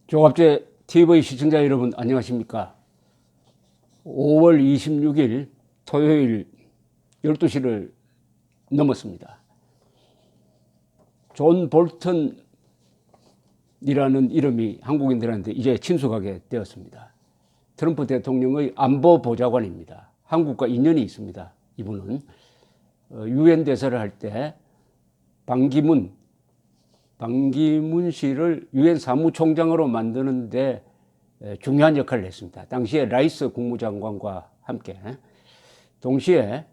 조갑제 TV 시청자 여러분 안녕하십니까? 5월 26일 토요일 12시를 넘었습니다. 존 볼턴이라는 이름이 한국인들한테 이제 친숙하게 되었습니다. 트럼프 대통령의 안보 보좌관입니다. 한국과 인연이 있습니다. 이분은 유엔 대사를 할 때 반기문 씨를 유엔 사무총장으로 만드는데 중요한 역할을 했습니다. 당시에 라이스 국무장관과 함께. 동시에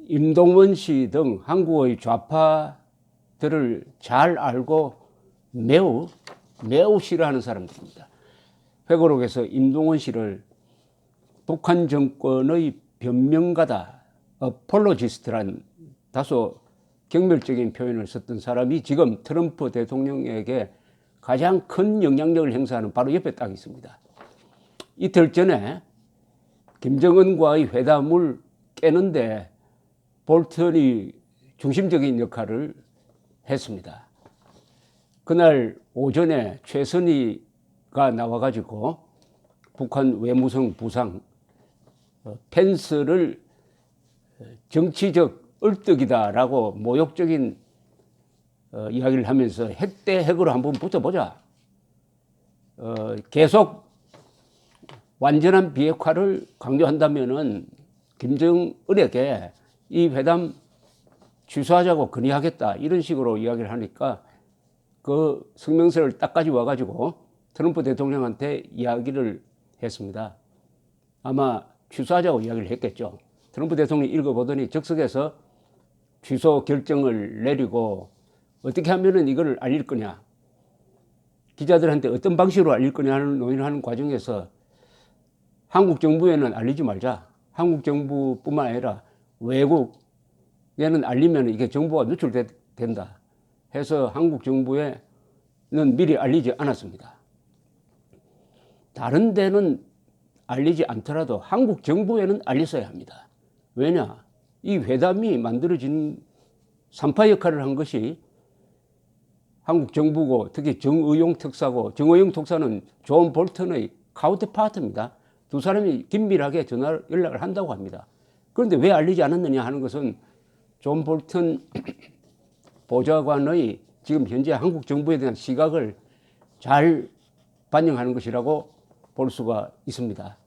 임동원 씨 등 한국의 좌파들을 잘 알고 매우 싫어하는 사람들입니다. 회고록에서 임동원 씨를 북한 정권의 변명가다, 어폴로지스트란 다소 경멸적인 표현을 썼던 사람이 지금 트럼프 대통령에게 가장 큰 영향력을 행사하는 바로 옆에 딱 있습니다. 이틀 전에 김정은과의 회담을 깨는데 볼턴이 중심적인 역할을 했습니다. 그날 오전에 최선희가 나와가지고 북한 외무성 부상 펜스를 정치적 얼뜨기다라고 모욕적인 이야기를 하면서 핵 대 핵으로 한번 붙어보자. 계속 완전한 비핵화를 강조한다면은 김정은에게 이 회담 취소하자고 건의하겠다 이런 식으로 이야기를 하니까 그 성명서를 딱 가지고 와가지고 트럼프 대통령한테 이야기를 했습니다. 아마 취소하자고 이야기를 했겠죠. 트럼프 대통령이 읽어보더니 즉석에서 취소 결정을 내리고 어떻게 하면은 이걸 알릴 거냐, 기자들한테 어떤 방식으로 알릴 거냐 하는 논의를 하는 과정에서 한국 정부에는 알리지 말자. 한국 정부뿐만 아니라 외국에는 알리면 이게 정보가 누출된다 해서 한국 정부에는 미리 알리지 않았습니다. 다른 데는 알리지 않더라도 한국 정부에는 알렸어야 합니다. 왜냐? 이 회담이 만들어진 산파 역할을 한 것이 한국 정부고 특히 정의용 특사고, 정의용 특사는 존 볼턴의 카운터파트입니다. 두 사람이 긴밀하게 전화 연락을 한다고 합니다. 그런데 왜 알리지 않았느냐 하는 것은 존 볼턴 보좌관의 지금 현재 한국 정부에 대한 시각을 잘 반영하는 것이라고 볼 수가 있습니다.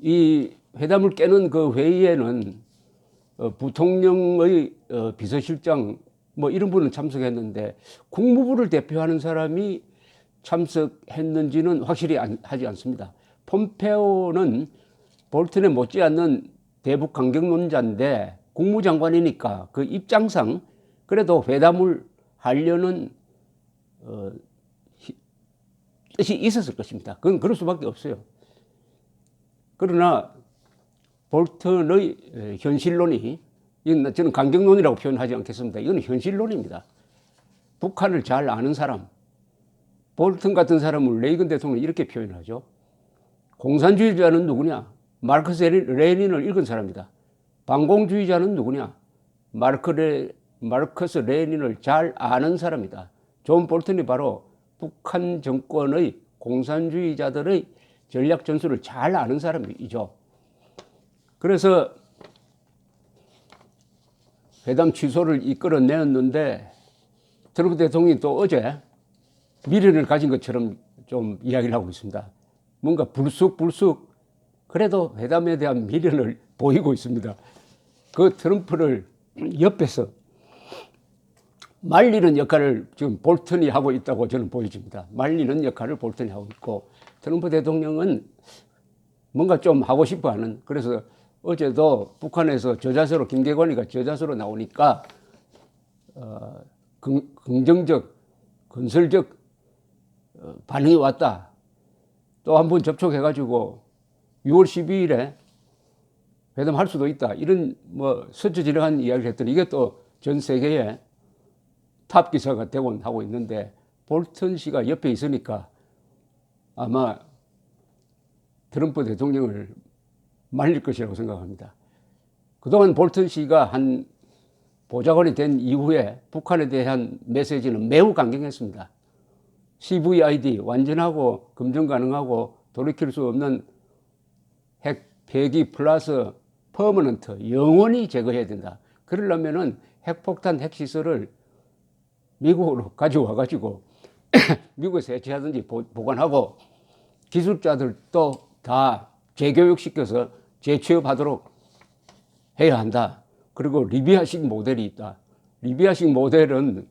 이 회담을 깨는 그 회의에는 부통령의 비서실장 뭐 이런 분은 참석했는데 국무부를 대표하는 사람이 참석했는지는 확실히 하지 않습니다. 폼페오는 볼턴에 못지않는 대북 강경론자인데 국무장관이니까 그 입장상 그래도 회담을 하려는 뜻이 있었을 것입니다. 그건 그럴 수밖에 없어요. 그러나 볼턴의 현실론이, 이건 저는 강경론이라고 표현하지 않겠습니다. 이건 현실론입니다. 북한을 잘 아는 사람, 볼턴 같은 사람을 레이건 대통령이 이렇게 표현하죠. 공산주의자는 누구냐? 마르크스 레닌을 읽은 사람이다. 반공주의자는 누구냐? 마르크스 레닌을 잘 아는 사람이다. 존 볼턴이 바로 북한 정권의 공산주의자들의 전략 전술을 잘 아는 사람이죠. 그래서 회담 취소를 이끌어내었는데 트럼프 대통령이 또 어제 미련을 가진 것처럼 좀 이야기를 하고 있습니다. 뭔가 불쑥 그래도 회담에 대한 미련을 보이고 있습니다. 그 트럼프를 옆에서 말리는 역할을 지금 볼턴이 하고 있다고 저는 보여집니다. 말리는 역할을 볼턴이 하고 있고 트럼프 대통령은 뭔가 좀 하고 싶어 하는, 그래서 어제도 북한에서 저자세로 김계관이가 저자세로 나오니까 긍정적, 건설적 반응이 왔다. 또 한 번 접촉해가지고 6월 12일에 회담할 수도 있다. 이런 뭐 스쳐지려한 이야기를 했더니 이게 또 전 세계에 탑 기사가 되곤 하고 있는데 볼턴 씨가 옆에 있으니까 아마 트럼프 대통령을 말릴 것이라고 생각합니다. 그동안 볼턴 씨가 한 보좌관이 된 이후에 북한에 대한 메시지는 매우 강경했습니다. CVID, 완전하고 검증 가능하고 돌이킬 수 없는 핵 폐기 플러스 퍼머넌트, 영원히 제거해야 된다. 그러려면은 핵폭탄, 핵시설을 미국으로 가져와 가지고 미국에서 해체하든지 보관하고 기술자들도 다 재교육시켜서 재취업하도록 해야 한다. 그리고 리비아식 모델이 있다. 리비아식 모델은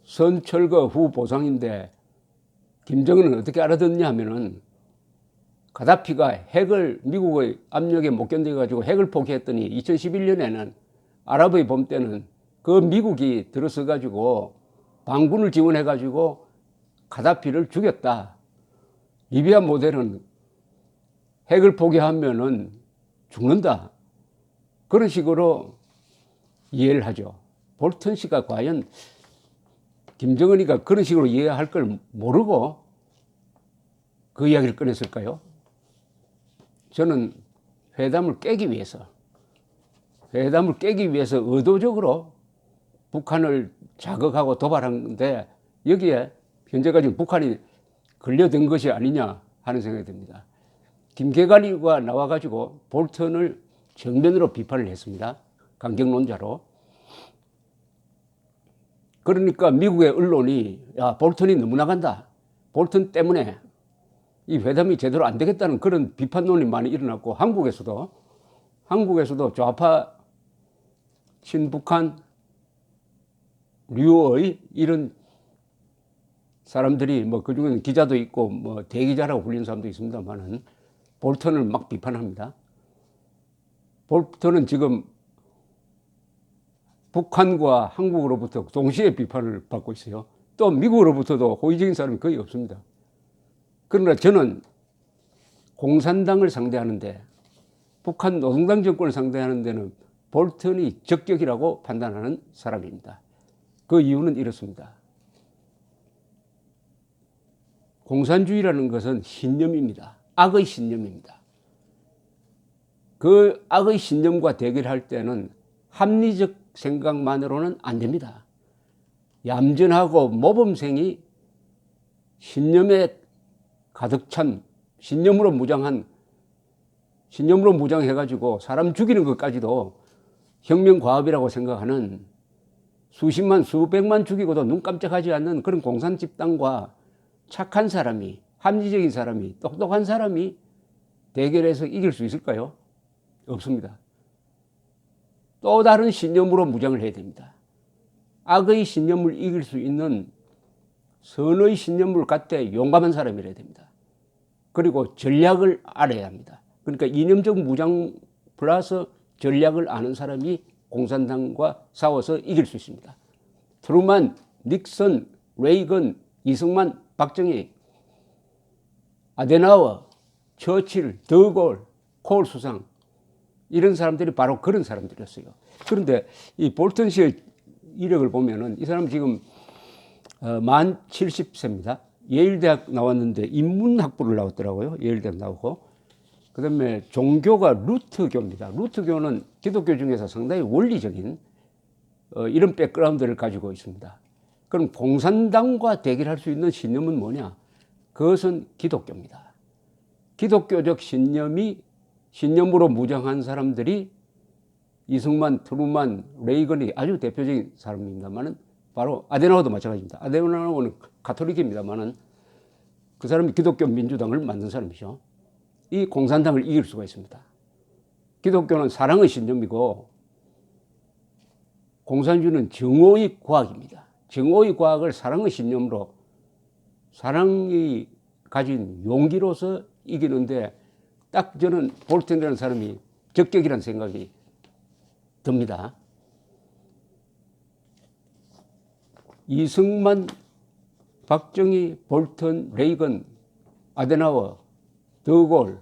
선철거 후 보상인데 김정은은 어떻게 알아듣냐 하면은 가다피가 핵을 미국의 압력에 못 견뎌가지고 핵을 포기했더니 2011년에는 아랍의 봄 때는 그 미국이 들어서가지고 반군을 지원해가지고 가다피를 죽였다. 리비아 모델은 핵을 포기하면은 죽는다. 그런 식으로 이해를 하죠. 볼턴 씨가 과연 김정은이가 그런 식으로 이해할 걸 모르고 그 이야기를 꺼냈을까요? 저는 회담을 깨기 위해서 의도적으로 북한을 자극하고 도발하는데 여기에 현재까지 북한이 걸려든 것이 아니냐 하는 생각이 듭니다. 김계관이가 나와가지고 볼턴을 정면으로 비판을 했습니다. 강경론자로. 그러니까 미국의 언론이 야, 볼턴이 너무 나간다. 볼턴 때문에 이 회담이 제대로 안 되겠다는 그런 비판론이 많이 일어났고 한국에서도 좌파 친북한 류의 이런 사람들이 뭐 그중에는 기자도 있고 뭐 대기자라고 불리는 사람도 있습니다만은 볼턴을 막 비판합니다. 볼턴은 지금 북한과 한국으로부터 동시에 비판을 받고 있어요. 또 미국으로부터도 호의적인 사람이 거의 없습니다. 그러나 저는 공산당을 상대하는데 북한 노동당 정권을 상대하는 데는 볼턴이 적격이라고 판단하는 사람입니다. 그 이유는 이렇습니다. 공산주의라는 것은 신념입니다. 악의 신념입니다. 그 악의 신념과 대결할 때는 합리적 생각만으로는 안 됩니다. 얌전하고 모범생이 신념에 가득 찬 신념으로 무장해가지고 사람 죽이는 것까지도 혁명과업이라고 생각하는 수십만 수백만 죽이고도 눈 깜짝하지 않는 그런 공산 집단과 착한 사람이, 합리적인 사람이, 똑똑한 사람이 대결해서 이길 수 있을까요? 없습니다. 또 다른 신념으로 무장을 해야 됩니다. 악의 신념을 이길 수 있는 선의 신념을 갖되 용감한 사람이라야 됩니다. 그리고 전략을 알아야 합니다. 그러니까 이념적 무장 플러스 전략을 아는 사람이 공산당과 싸워서 이길 수 있습니다. 트루만, 닉슨, 레이건, 이승만, 박정희, 아데나워, 처칠, 더골, 콜 수상 이런 사람들이 바로 그런 사람들이었어요. 그런데 이 볼턴 씨의 이력을 보면은 이 사람 지금 만 70세입니다. 예일대학 나왔는데 인문학부를 나왔더라고요. 예일대학 나오고. 그 다음에 종교가 루트교입니다. 루트교는 기독교 중에서 상당히 원리적인 이런 백그라운드를 가지고 있습니다. 그럼 공산당과 대결할 수 있는 신념은 뭐냐? 그것은 기독교입니다. 기독교적 신념으로 무장한 사람들이 이승만, 트루만, 레이건이 아주 대표적인 사람입니다만은 바로 아데나워도 마찬가지입니다. 아데나워는 가톨릭입니다만은 그 사람이 기독교 민주당을 만든 사람이죠. 이 공산당을 이길 수가 있습니다. 기독교는 사랑의 신념이고 공산주의는 정오의 과학입니다. 정오의 과학을 사랑의 신념으로 사랑이 가진 용기로서 이기는데 딱 저는 볼턴이라는 사람이 적격이라는 생각이 듭니다. 이승만, 박정희, 볼턴, 레이건, 아데나워, 더골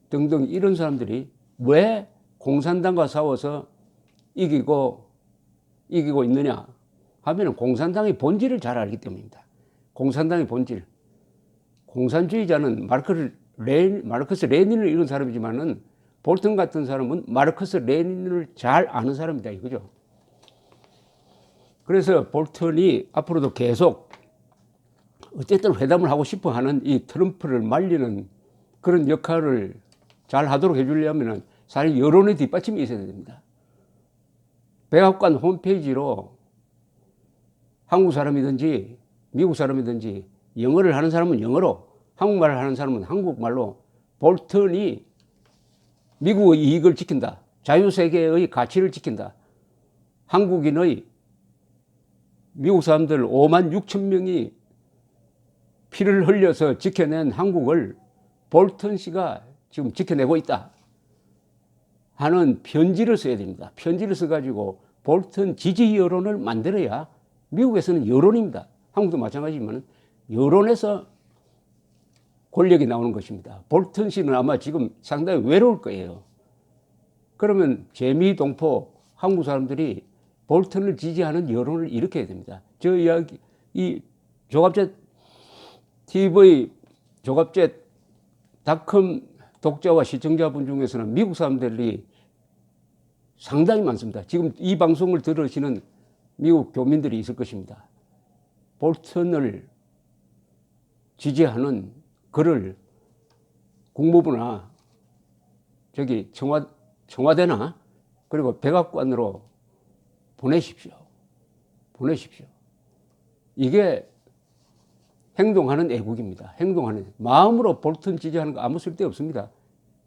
등등 이런 사람들이 왜 공산당과 싸워서 이기고 있느냐 하면 공산당의 본질을 잘 알기 때문입니다. 공산당의 본질. 공산주의자는 마르크스 레닌을 읽은 사람이지만은 볼턴 같은 사람은 마르크스 레닌을 잘 아는 사람이다 이거죠. 그래서 볼턴이 앞으로도 계속 어쨌든 회담을 하고 싶어 하는 이 트럼프를 말리는 그런 역할을 잘 하도록 해주려면 사실 여론의 뒷받침이 있어야 됩니다. 백악관 홈페이지로 한국 사람이든지 미국 사람이든지 영어를 하는 사람은 영어로, 한국말을 하는 사람은 한국말로 볼턴이 미국의 이익을 지킨다. 자유세계의 가치를 지킨다. 한국인의 미국 사람들 5만 6천 명이 피를 흘려서 지켜낸 한국을 볼턴 씨가 지금 지켜내고 있다 하는 편지를 써야 됩니다. 편지를 써가지고 볼턴 지지 여론을 만들어야, 미국에서는 여론입니다. 한국도 마찬가지지만 여론에서 권력이 나오는 것입니다. 볼턴 씨는 아마 지금 상당히 외로울 거예요. 그러면 재미동포 한국 사람들이 볼턴을 지지하는 여론을 일으켜야 됩니다. 저 이야기, 이 조갑제 TV, 조갑제닷컴 독자와 시청자분 중에서는 미국 사람들이 상당히 많습니다. 지금 이 방송을 들으시는 미국 교민들이 있을 것입니다. 볼턴을 지지하는 글을 국무부나 저기 청와대나 그리고 백악관으로 보내십시오. 보내십시오. 이게 행동하는 애국입니다. 행동하는, 마음으로 볼턴 지지하는 거 아무 쓸데 없습니다.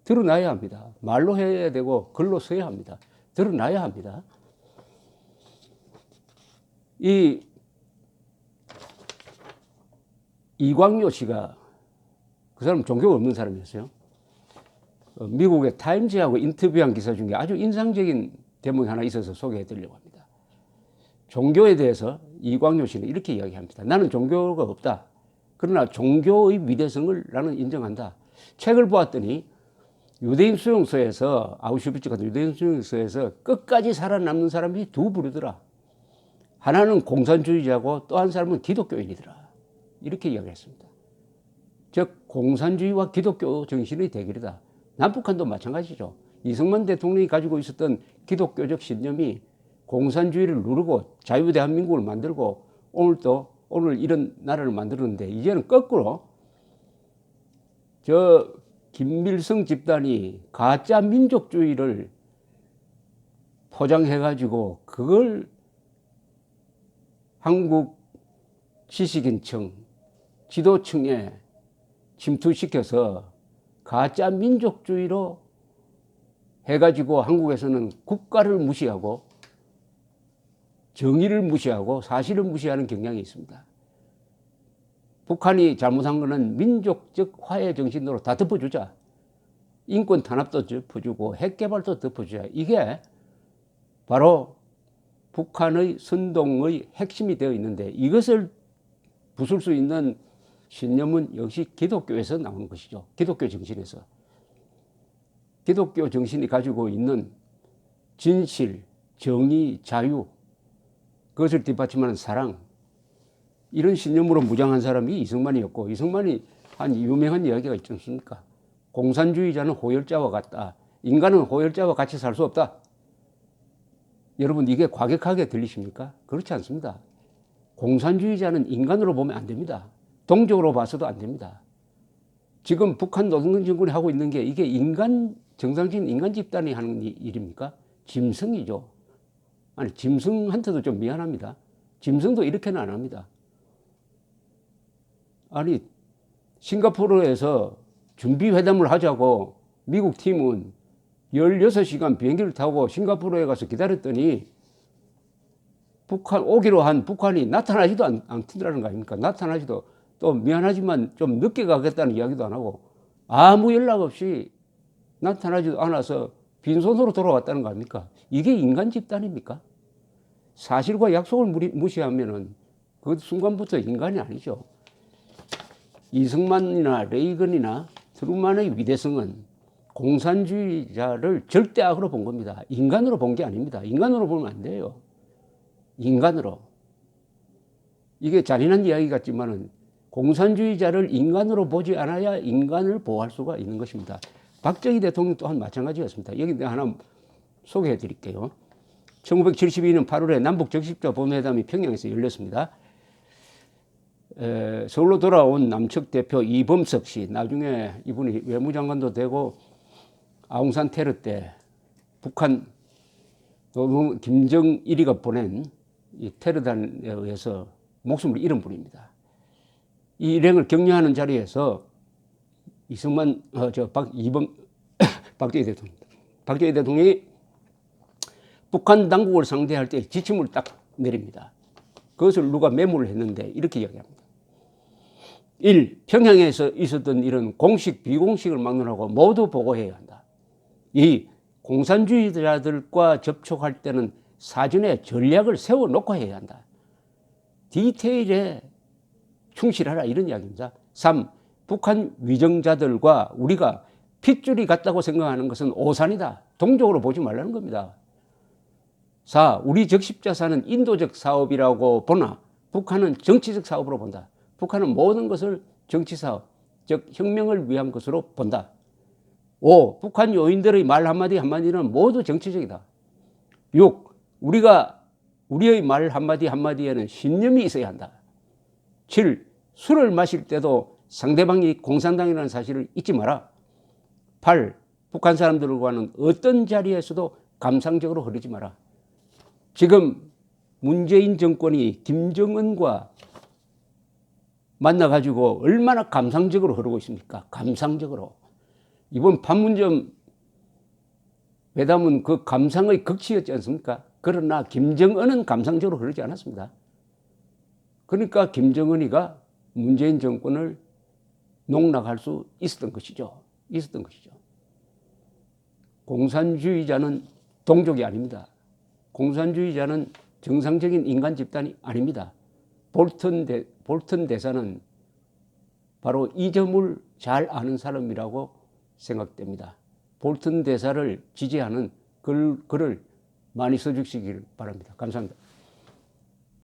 드러나야 합니다. 말로 해야 되고 글로 써야 합니다. 드러나야 합니다. 이 이광요 씨가, 그 사람 종교가 없는 사람이었어요. 미국의 타임즈하고 인터뷰한 기사 중에 아주 인상적인 대목이 하나 있어서 소개해 드리려고 합니다. 종교에 대해서 이광요 씨는 이렇게 이야기합니다. 나는 종교가 없다. 그러나 종교의 위대성을 나는 인정한다. 책을 보았더니 유대인 수용소에서, 아우슈비츠 같은 유대인 수용소에서 끝까지 살아남는 사람이 두 부류더라. 하나는 공산주의자고 또 한 사람은 기독교인이더라. 이렇게 이야기했습니다. 즉 공산주의와 기독교 정신의 대결이다. 남북한도 마찬가지죠. 이승만 대통령이 가지고 있었던 기독교적 신념이 공산주의를 누르고 자유대한민국을 만들고 오늘 이런 나라를 만들었는데, 이제는 거꾸로 저 김밀성 집단이 가짜 민족주의를 포장해가지고 그걸 한국 지식인층, 지도층에 침투시켜서 가짜 민족주의로 해가지고 한국에서는 국가를 무시하고 정의를 무시하고 사실을 무시하는 경향이 있습니다. 북한이 잘못한 것은 민족적 화해 정신으로 다 덮어주자. 인권 탄압도 덮어주고 핵개발도 덮어주자. 이게 바로 북한의 선동의 핵심이 되어 있는데, 이것을 부술 수 있는 신념은 역시 기독교에서 나오는 것이죠. 기독교 정신에서. 기독교 정신이 가지고 있는 진실, 정의, 자유, 그것을 뒷받침하는 사랑, 이런 신념으로 무장한 사람이 이승만이었고, 이승만이 한 유명한 이야기가 있지 않습니까? 공산주의자는 호열자와 같다. 인간은 호열자와 같이 살 수 없다. 여러분, 이게 과격하게 들리십니까? 그렇지 않습니다. 공산주의자는 인간으로 보면 안 됩니다. 동적으로 봐서도 안 됩니다. 지금 북한 노동당 정권이 하고 있는 게, 이게 정상적인 인간 집단이 하는 일입니까? 짐승이죠. 아니, 짐승한테도 좀 미안합니다. 짐승도 이렇게는 안 합니다. 아니, 싱가포르에서 준비회담을 하자고 미국 팀은 16시간 비행기를 타고 싱가포르에 가서 기다렸더니 북한 오기로 한 북한이 나타나지도 않더라는 거 아닙니까? 나타나지도, 또 미안하지만 좀 늦게 가겠다는 이야기도 안 하고 아무 연락 없이 나타나지도 않아서 빈손으로 돌아왔다는 거 아닙니까? 이게 인간 집단입니까? 사실과 약속을 무시하면은 그 순간부터 인간이 아니죠. 이승만이나 레이건이나 트루만의 위대성은 공산주의자를 절대 악으로 본 겁니다. 인간으로 본 게 아닙니다. 인간으로 보면 안 돼요. 인간으로. 이게 잔인한 이야기 같지만은 공산주의자를 인간으로 보지 않아야 인간을 보호할 수가 있는 것입니다. 박정희 대통령 또한 마찬가지였습니다. 여기 내가 하나 소개해 드릴게요. 1972년 8월에 남북 적십자 본회담이 평양에서 열렸습니다. 서울로 돌아온 남측 대표 이범석 씨, 나중에 이분이 외무장관도 되고 아웅산 테러 때 북한 김정일이가 보낸 이 테러단에 의해서 목숨을 잃은 분입니다. 이 일행을 격려하는 자리에서 이승만, 박정희 대통령이 북한 당국을 상대할 때 지침을 딱 내립니다. 그것을 누가 메모를 했는데 이렇게 이야기합니다. 1. 평양에서 있었던 이런 공식, 비공식을 막론하고 모두 보고해야 한다. 2. 공산주의자들과 접촉할 때는 사전에 전략을 세워놓고 해야 한다. 디테일에 충실하라 이런 이야기입니다. 3. 북한 위정자들과 우리가 핏줄이 같다고 생각하는 것은 오산이다. 동족으로 보지 말라는 겁니다. 4. 우리 적십자사는 인도적 사업이라고 보나 북한은 정치적 사업으로 본다. 북한은 모든 것을 정치사업, 즉 혁명을 위한 것으로 본다. 5. 북한 요인들의 말 한마디 한마디는 모두 정치적이다. 6. 우리의 말 한마디 한마디에는 신념이 있어야 한다. 7. 술을 마실 때도 상대방이 공산당이라는 사실을 잊지 마라. 8. 북한 사람들과는 어떤 자리에서도 감상적으로 흐르지 마라. 지금 문재인 정권이 김정은과 만나가지고 얼마나 감상적으로 흐르고 있습니까? 감상적으로. 이번 판문점 회담은 그 감상의 극치였지 않습니까? 그러나 김정은은 감상적으로 흐르지 않았습니다. 그러니까 김정은이가 문재인 정권을 농락할 수 있었던 것이죠. 공산주의자는 동족이 아닙니다. 공산주의자는 정상적인 인간 집단이 아닙니다. 볼턴 대사는 바로 이 점을 잘 아는 사람이라고 생각됩니다. 볼턴 대사를 지지하는 글을 많이 써주시길 바랍니다. 감사합니다.